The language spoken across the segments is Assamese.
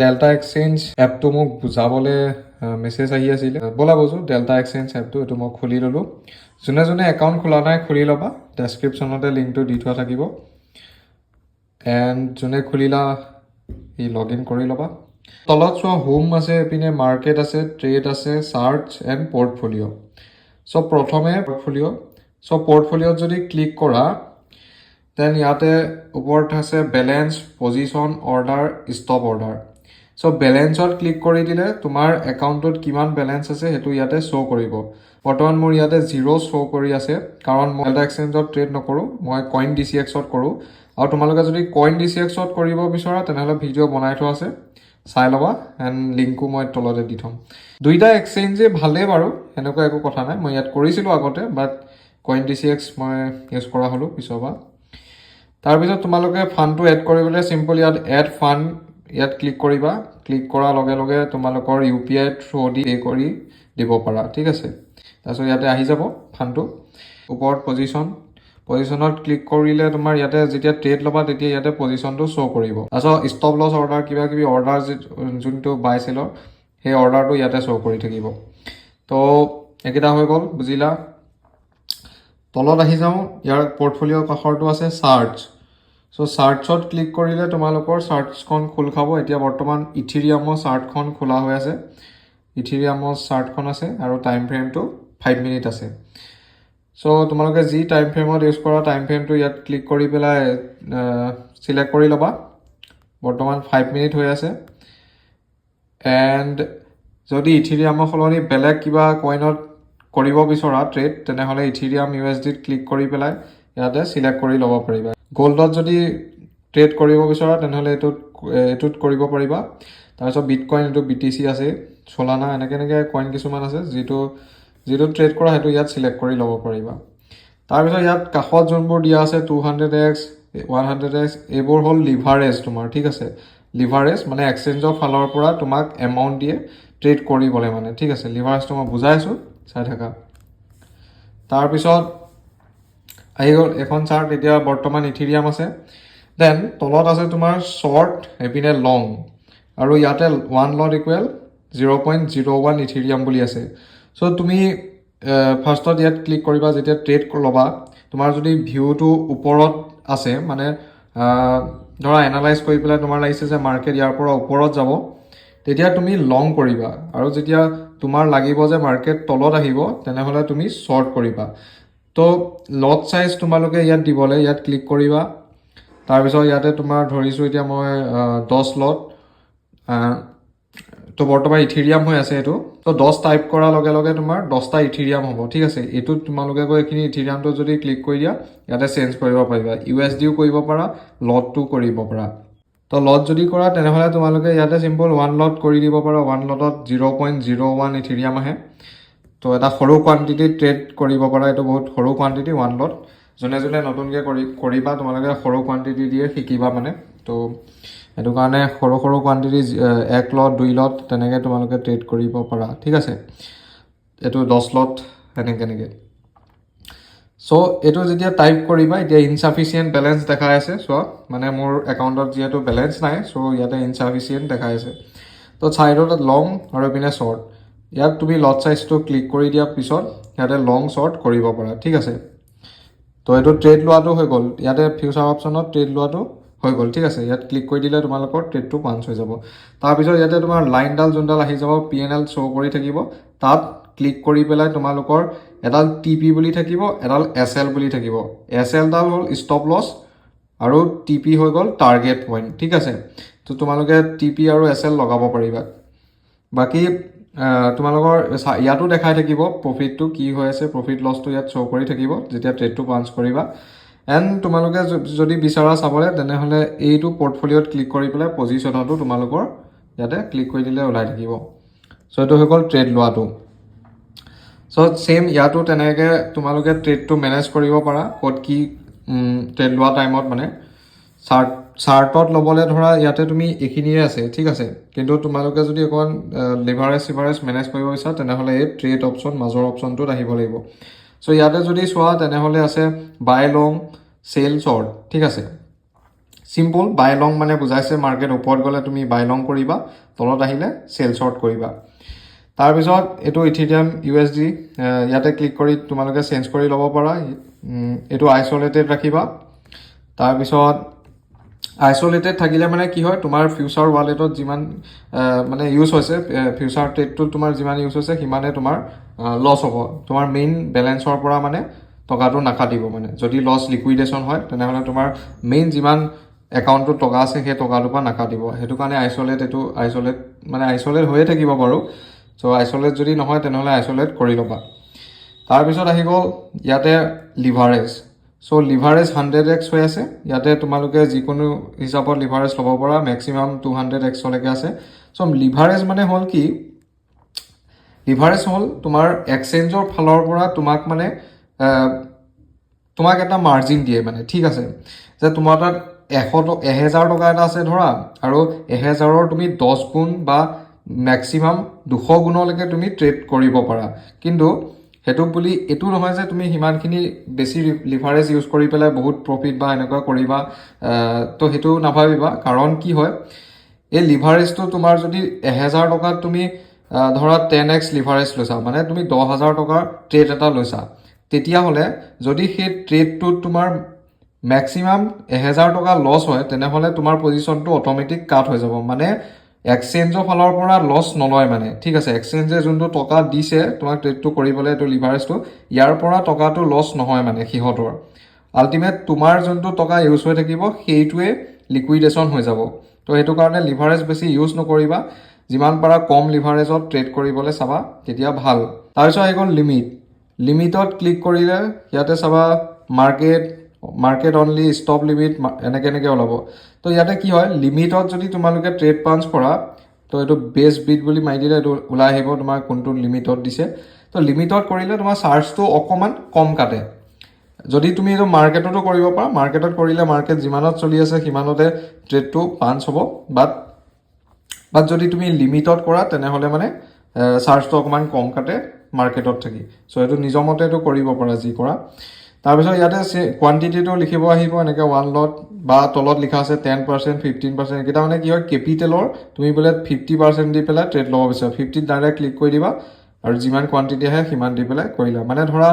ডেল্টা এক্সচেঞ্জ এপটো মোক বুজাবলৈ মেছেজ আহি আছিলে ব'লা বস্তু ডেল্টা এক্সচেঞ্জ এপটো এইটো মই খুলি ল'লোঁ যোনে যোনে একাউণ্ট খোলা নাই খুলি ল'বা ডেছক্ৰিপশ্যনতে লিংকটো দি থোৱা থাকিব এণ্ড যোনে খুলিলা ই লগ ইন কৰি ল'বা তলত চোৱা হোম আছে এইপিনে মাৰ্কেট আছে ট্ৰেড আছে চাৰ্চ এণ্ড পৰ্টফলিঅ' চ' প্ৰথমে পৰ্টফলিঅ'ত যদি ক্লিক কৰা দেন ইয়াতে ওপৰত আছে balance position order stop order চ' বেলেঞ্চত ক্লিক কৰি দিলে তোমাৰ একাউণ্টটোত কিমান বেলেঞ্চ আছে সেইটো ইয়াতে শ্ব' কৰিব বৰ্তমান মোৰ ইয়াতে 0 শ্ব' কৰি আছে কাৰণ মই ডেল্টা এক্সচেঞ্জত ট্ৰেড নকৰোঁ মই কইন DCXত কৰোঁ আৰু তোমালোকে যদি কইন DCXত কৰিব বিচৰা তেনেহ'লে ভিডিঅ' বনাই থোৱা আছে চাই ল'বা এণ্ড লিংকো মই তলতে দি থ'ম দুইটা এক্সচেঞ্জে ভালেই বাৰু সেনেকুৱা একো কথা নাই মই ইয়াত কৰিছিলোঁ আগতে বাট কইন DCX মই ইউজ কৰা হ'লোঁ পিছৰ পৰা তাৰপিছত তোমালোকে ফাণ্ডটো এড কৰিবলৈ চিম্পল ইয়াত এড ফাণ্ড ইয়াত ক্লিক কৰিবা ক্লিক কৰাৰ লগে লগে তোমালোকৰ UPI থ্ৰু দি পে' কৰি দিব পাৰা ঠিক আছে তাৰপিছত ইয়াতে আহি যাব ফাণ্ডটো ওপৰত পজিশ্যনত ক্লিক কৰিলে তোমাৰ ইয়াতে যেতিয়া ট্ৰেড ল'বা তেতিয়া ইয়াতে পজিশ্যনটো শ্ব' কৰিব তাৰপিছত ষ্টপ লছ অৰ্ডাৰ কিবা কিবি অৰ্ডাৰ যোনটো বাই চেলৰ সেই অৰ্ডাৰটো ইয়াতে শ্ব' কৰি থাকিব তো এইকেইটা হৈ গ'ল বুজিলা তলত আহি যাওঁ ইয়াৰ পৰ্টফলিঅ'ৰ কাষৰটো আছে চাৰ্চ চ' চাৰ্চত ক্লিক কৰিলে তোমালোকৰ চাৰ্চখন খোল খাব এতিয়া বৰ্তমান ইথিৰিয়ামৰ চাৰ্টখন খোলা হৈ আছে ইথিৰিয়ামৰ চাৰ্টখন আছে আৰু টাইম ফ্ৰেমটো 5 মিনিট আছে চ' তোমালোকে যি টাইম ফ্ৰেমত ইউজ কৰা টাইম ফ্ৰেমটো ইয়াত ক্লিক কৰি পেলাই চিলেক্ট কৰি ল'বা বৰ্তমান 5 মিনিট হৈ আছে এণ্ড যদি ইথিৰিয়ামৰ সলনি বেলেগ কিবা কইনত কৰিব বিচৰা ট্ৰেড তেনেহ'লে ইথিৰিয়াম USDত ক্লিক কৰি পেলাই ইয়াতে চিলেক্ট কৰি ল'ব পাৰিবা গ'ল্ডত যদি ট্ৰেড কৰিব বিচৰা তেনেহ'লে এইটোত কৰিব পাৰিবা তাৰপিছত বিটকইন এইটো BTC আছে চলানা এনেকৈ কইন কিছুমান আছে যিটো ট্ৰেড কৰা সেইটো ইয়াত চিলেক্ট কৰি ল'ব পাৰিবা তাৰপিছত ইয়াত কাষত যোনবোৰ দিয়া আছে 200x 100x এইবোৰ হ'ল লিভাৰেজ তোমাৰ ঠিক আছে লিভাৰেজ মানে এক্সচেঞ্জৰ ফালৰ পৰা তোমাক এমাউণ্ট দিয়ে ট্ৰেড কৰিবলৈ মানে ঠিক আছে লিভাৰেজটো মই বুজাই আছোঁ চাই থাকা তাৰপিছত আহি গ'ল এখন চাৰ্ট এতিয়া বৰ্তমান ইথিৰিয়াম আছে দেন তলত আছে তোমাৰ শ্বৰ্ট এইপিনে লং আৰু ইয়াতে 1 লট ইকুৱেল 0.01 ইথিৰিয়াম বুলি আছে চ' তুমি ফাৰ্ষ্টত ইয়াত ক্লিক কৰিবা যেতিয়া ট্ৰেড ল'বা তোমাৰ যদি ভিউটো ওপৰত আছে মানে ধৰা এনালাইজ কৰি পেলাই তোমাৰ লাগিছে যে মাৰ্কেট ইয়াৰ পৰা ওপৰত যাব তেতিয়া তুমি লং কৰিবা আৰু যেতিয়া তোমাৰ লাগিব যে মাৰ্কেট তলত আহিব তেনেহ'লে তুমি শ্বৰ্ট কৰিবা তো লট চাইজ তোমালোকে ইয়াত দিবলৈ ইয়াত ক্লিক কৰিবা তাৰপিছত ইয়াতে তোমাৰ ধৰিছোঁ এতিয়া মই 10 লট তো বৰ্তমান ইথিৰিয়াম হৈ আছে এইটো তো 10 টাইপ কৰাৰ লগে লগে তোমাৰ 10টা ইথিৰিয়াম হ'ব ঠিক আছে এইটোত তোমালোকে গৈ এইখিনি ইথিৰিয়ামটো যদি ক্লিক কৰি দিয়া ইয়াতে চেঞ্জ কৰিব পাৰিবা USDও কৰিব পাৰা লটটো কৰিব পাৰা তো লট যদি কৰা তেনেহ'লে তোমালোকে ইয়াতে চিম্পল 1 লট কৰি দিব পাৰা 1 লটত 0.01 ইথিৰিয়াম আহে তো এটা সৰু কোৱান্টিটি ট্ৰেড কৰিব পাৰা এইটো বহুত সৰু কোৱান্টিটি 1 লট যোনে নতুনকৈ কৰিবা তোমালোকে সৰু কোৱান্টিটি দিয়ে শিকিবা মানে তো সেইটো কাৰণে সৰু কোৱান্টিটি 1 লট 2 লট তেনেকৈ তোমালোকে ট্ৰেড কৰিব পাৰা ঠিক আছে এইটো 10 লট এনেকৈ চ' এইটো যেতিয়া টাইপ কৰিবা এতিয়া ইনচাফিচিয়েণ্ট বেলেঞ্চ দেখাই আছে চোৱা মানে মোৰ একাউণ্টত যিহেতু বেলেঞ্চ নাই চ' ইয়াতে ইনচাফিচিয়েণ্ট দেখাই আছে তো ছাইডত লং আৰু এইপিনে শ্বৰ্ট ইয়াত তুমি লট চাইজটো ক্লিক কৰি দিয়াৰ পিছত ইয়াতে লং শ্বৰ্ট কৰিব পাৰা ঠিক আছে তো এইটো ট্ৰেড লোৱাটো হৈ গ'ল ইয়াতে ফিউচাৰ অপশ্যনত ট্ৰেড লোৱাটো হৈ গ'ল ঠিক আছে ইয়াত ক্লিক কৰি দিলে তোমালোকৰ ট্ৰেডটো পাঞ্চ হৈ যাব তাৰপিছত ইয়াতে তোমাৰ লাইনডাল যোনডাল আহি যাব PNL শ্ব' কৰি থাকিব তাত ক্লিক কৰি পেলাই তোমালোকৰ এডাল TP বুলি থাকিব এডাল SL বুলি থাকিব SLডাল হ'ল ষ্টপ লছ আৰু TP হৈ গ'ল টাৰ্গেট পইণ্ট ঠিক আছে তো তোমালোকে TP আৰু SL লগাব পাৰিবা বাকী তোমালোকৰ ইয়াতো দেখাই থাকিব প্ৰফিটটো কি হৈ আছে প্ৰফিট লছটো ইয়াত শ্ব' কৰি থাকিব যেতিয়া ট্ৰেডটো পাঞ্চ কৰিবা এণ্ড তোমালোকে যদি বিচাৰা চাবলৈ তেনেহ'লে এইটো পৰ্টফলিঅ'ত ক্লিক কৰি পেলাই পজিশ্যনতো তোমালোকৰ ইয়াতে ক্লিক কৰি দিলে ওলাই থাকিব চ' এইটো হৈ গ'ল ট্ৰেড লোৱাটো চ' ছেইম ইয়াতো তেনেকৈ তোমালোকে ট্ৰেডটো মেনেজ কৰিব পাৰা ক'ত কি ট্ৰেড লোৱা টাইমত মানে চাৰ্টত ল'বলৈ ধৰা ইয়াতে তুমি এইখিনিয়ে আছে ঠিক আছে কিন্তু তোমালোকে যদি অকণমান লিভাৰেজ মেনেজ কৰিব বিচাৰা তেনেহ'লে এই ট্ৰেড অপশ্যন মাজৰ অপশ্যনটোত আহিব লাগিব চ' ইয়াতে যদি চোৱা তেনেহ'লে আছে বাই লং চেল শ্বৰ্ট ঠিক আছে চিম্পল বাই লং মানে বুজাইছে মাৰ্কেট ওপৰত গ'লে তুমি বাই লং কৰিবা, তলত আহিলে চেল শ্বৰ্ট কৰিবা। তাৰপিছত এইটো ইথিৰিয়াম USD, ইয়াতে ক্লিক কৰি তোমালোকে চেঞ্জ কৰি ল'ব পাৰা। এইটো আইচলেটেড ৰাখিবা। তাৰপিছত আইচলেটেড থাকিলে মানে কি হয়, তোমাৰ ফিউচাৰ ৱালেটত যিমান মানে ইউজ হৈছে, ফিউচাৰ ট্ৰেডটোত তোমাৰ যিমান ইউজ হৈছে সিমানে তোমাৰ লছ হ'ব। তোমাৰ মেইন বেলেঞ্চৰ পৰা মানে টকাটো নাকাটিব। মানে যদি লছ লিকুইডেশ্যন হয় তেনেহ'লে তোমাৰ মেইন যিমান একাউণ্টটোত টকা আছে সেই টকাটোৰ পৰা নাকাটিব। সেইটো কাৰণে এইটো আইচলেট হৈয়ে থাকিব বাৰু। চ' আইচলেট যদি নহয় তেনেহ'লে আইচলেট কৰি ল'বা। তাৰপিছত আহি গ'ল ইয়াতে লিভাৰেজ। চ' লিভাৰেজ 100x হৈ আছে। ইয়াতে তোমালোকে যিকোনো হিচাপত লিভাৰেজ ল'ব পাৰা, মেক্সিমাম 200x আছে। চ' লিভাৰেজ মানে হ'ল কি, লিভাৰেজ হ'ল তোমাৰ এক্সচেঞ্জৰ ফালৰ পৰা তোমাক মানে তোমাক এটা মাৰ্জিন দিয়ে মানে, ঠিক আছে, যে তোমাৰ তাত 1000 টকা এটা আছে ধৰা, আৰু 1000ৰ তুমি 10 গুণ বা মেক্সিমাম 200 গুণলৈকে তুমি ট্ৰেড কৰিব পাৰা। কিন্তু সেইটো বুলি এইটো নহয় যে তুমি সিমানখিনি বেছি লিভাৰেজ ইউজ কৰি পেলাই বহুত প্ৰফিট বা এনেকুৱা কৰিবা, তো সেইটো নাভাবিবা। কাৰণ কি হয়, এই লিভাৰেজটো তোমাৰ যদি 1000 টকাত তুমি ধৰা 10x লিভাৰেজ লৈছা, মানে তুমি 10,000 টকাৰ ট্ৰেড এটা লৈছা, তেতিয়াহ'লে যদি সেই ট্ৰেডটোত তোমাৰ মেক্সিমাম 1000 টকা লছ হয় তেনেহ'লে তোমাৰ পজিশ্যনটো অট'মেটিক কাট হৈ যাব। মানে এক্সচেঞ্জৰ ফালৰ পৰা লছ নলয় মানে, ঠিক আছে। এক্সচেঞ্জে যোনটো টকা দিছে তোমাক ট্ৰেডটো কৰিবলৈ, এইটো লিভাৰেজটো, ইয়াৰ পৰা টকাটো লছ নহয় মানে সিহঁতৰ। আল্টিমেট তোমাৰ যোনটো টকা ইউজ হৈ থাকিব সেইটোৱে লিকুইডেশ্যন হৈ যাব। তো সেইটো কাৰণে লিভাৰেজ বেছি ইউজ নকৰিবা। যিমান পাৰা কম লিভাৰেজত ট্ৰেড কৰিবলৈ চাবা, তেতিয়া ভাল। তাৰপিছত আহি গ'ল লিমিটত ক্লিক কৰিলে ইয়াতে চাবা মাৰ্কেট অনলি, ষ্টপ লিমিট, এনেকৈ ওলাব। তো ইয়াতে কি হয়, লিমিটত যদি তোমালোকে ট্ৰেড পাঞ্চ কৰা, তো এইটো বেষ্ট বিট বুলি মাৰি দিলে এইটো ওলাই আহিব তোমাৰ কোনটো লিমিটত দিছে। তো লিমিটত কৰিলে তোমাৰ চাৰ্জটো অকণমান কম কাটে। যদি তুমি এইটো মাৰ্কেটতো কৰিব পাৰা, মাৰ্কেটত কৰিলে মাৰ্কেট যিমানত চলি আছে সিমানতে ট্ৰেডটো পাঞ্চ হ'ব। বাট যদি তুমি লিমিটত কৰা তেনেহ'লে মানে চাৰ্জটো অকণমান কম কাটে মাৰ্কেটত থাকি। চ' এইটো নিজৰ মতে এইটো কৰিব পাৰা যি কৰা। তাৰপিছত ইয়াতে কোৱান্টিটিটো লিখিব আহিব এনেকৈ 1 লট, বা তলত লিখা আছে 10%, 15%। এইকেইটা মানে কি হয়, কেপিটেলৰ তুমি বোলে 50% দি পেলাই ট্ৰেড ল'ব বিচাৰা, 50 ডাইৰেক্ট ক্লিক কৰি দিবা, আৰু যিমান কোৱান্টিটি আহে সিমান দি পেলাই কৰিলা। মানে ধৰা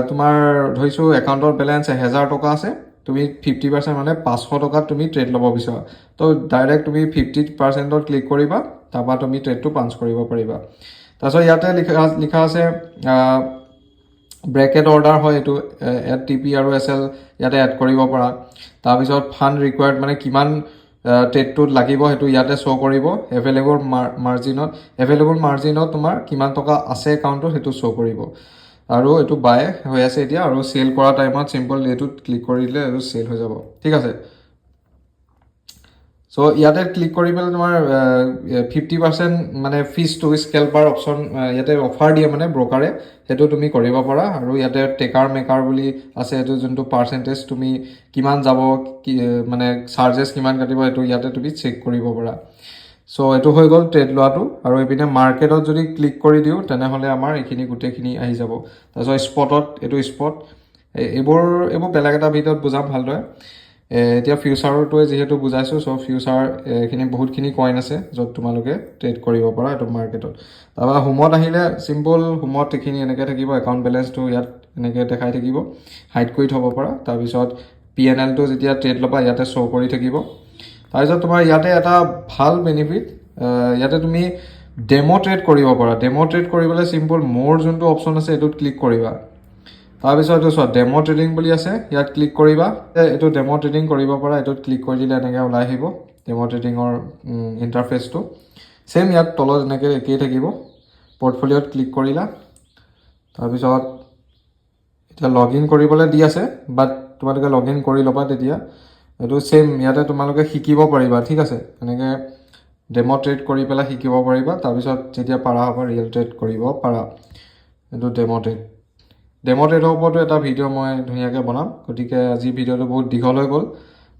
তোমাৰ ধৰিছোঁ একাউণ্টৰ বেলেঞ্চ 1000 টকা আছে, তুমি 50% মানে 500 টকাত তুমি ট্ৰেড ল'ব বিচাৰা, তো ডাইৰেক্ট তুমি 50%ত ক্লিক কৰিবা, তাৰপৰা তুমি ট্ৰেডটো পাঞ্চ কৰিব পাৰিবা। তাৰপিছত ইয়াতে লিখা আছে ব্ৰেকেট অৰ্ডাৰ হয়, এইটো এড TP আৰু SL ইয়াতে এড কৰিব পাৰা। তাৰপিছত ফাণ্ড ৰিকুৱাৰ্ড মানে কিমান ট্ৰেডটোত লাগিব সেইটো ইয়াতে শ্ব' কৰিব। এভেইলেবল মাৰ্জিনত তোমাৰ কিমান টকা আছে একাউণ্টত সেইটো শ্ব' কৰিব। আৰু এইটো বাই হৈ আছে এতিয়া, আৰু চেল কৰা টাইমত চিম্পল এইটোত ক্লিক কৰি দিলে এইটো চেল হৈ যাব, ঠিক আছে। চ' ইয়াতে ক্লিক কৰি পেলাই তোমাৰ 50% মানে ফিজ টু স্কেল্পাৰ অপশ্যন ইয়াতে অফাৰ দিয়ে মানে ব্ৰকাৰে, সেইটো তুমি কৰিব পাৰা। আৰু ইয়াতে টেকাৰ মেকাৰ বুলি আছে, এইটো যোনটো পাৰ্চেণ্টেজ তুমি কিমান যাব, মানে চাৰ্জেছ কিমান কাটিব, এইটো ইয়াতে তুমি চেক কৰিব পাৰা। চ' এইটো হৈ গ'ল ট্ৰেড লোৱাটো। আৰু এইপিনে মাৰ্কেটত যদি ক্লিক কৰি দিওঁ তেনেহ'লে আমাৰ এইখিনি গোটেইখিনি আহি যাব। তাৰপিছত স্পটত, এইটো স্পট, এইবোৰ বেলেগ এটা ভিডিঅ'ত বুজাম ভালদৰে। এতিয়া ফিউচাৰটোৱে যিহেতু বুজাইছোঁ, চ' ফিউচাৰ এইখিনি বহুতখিনি কইন আছে য'ত তোমালোকে ট্ৰেড কৰিব পাৰা এইটো মাৰ্কেটত। তাৰপৰা হোমত আহিলে চিম্পল, হোমত এইখিনি এনেকৈ থাকিব, একাউণ্ট বেলেঞ্চটো ইয়াত এনেকৈ দেখাই থাকিব, হাইড কৰি থ'ব পাৰা। তাৰপিছত PNLটো যেতিয়া ট্ৰেড ল'বা ইয়াতে শ্ব' কৰি থাকিব। তাৰপিছত তোমাৰ ইয়াতে এটা ভাল বেনিফিট, ইয়াতে তুমি ডেমো ট্ৰেড কৰিব পাৰা। ডেমো ট্ৰেড কৰিবলৈ চিম্পল মোৰ যোনটো অপশ্যন আছে এইটোত ক্লিক কৰিবা। তাৰপিছত এইটো চোৱা ডেমো ট্ৰেডিং বুলি আছে, ইয়াত ক্লিক কৰিবা। এইটো ডেমো ট্ৰেডিং কৰিব পাৰা, এইটোত ক্লিক কৰি দিলে এনেকৈ ওলাই আহিব ডেমো ট্ৰেডিঙৰ ইণ্টাৰফেচটো। ছেম ইয়াত তলত এনেকৈ একেই থাকিব। পৰ্টফলিঅ'ত ক্লিক কৰিলা, তাৰপিছত এতিয়া লগ ইন কৰিবলৈ দি আছে, বাট তোমালোকে লগ ইন কৰি ল'বা তেতিয়া। এইটো ছেম ইয়াতে তোমালোকে শিকিব পাৰিবা, ঠিক আছে। এনেকৈ ডেমো ট্ৰেড কৰি পেলাই শিকিব পাৰিবা। তাৰপিছত যেতিয়া পাৰা হ'ব ৰিয়েল ট্ৰেড কৰিব পাৰা। এইটো ডেমো ট্ৰেডৰ ওপৰতো এটা ভিডিঅ' মই ধুনীয়াকৈ বনাম। গতিকে আজি ভিডিঅ'টো বহুত দীঘল হৈ গ'ল।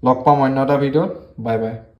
লগ পাম অন্য এটা ভিডিঅ'ত। Bye bye.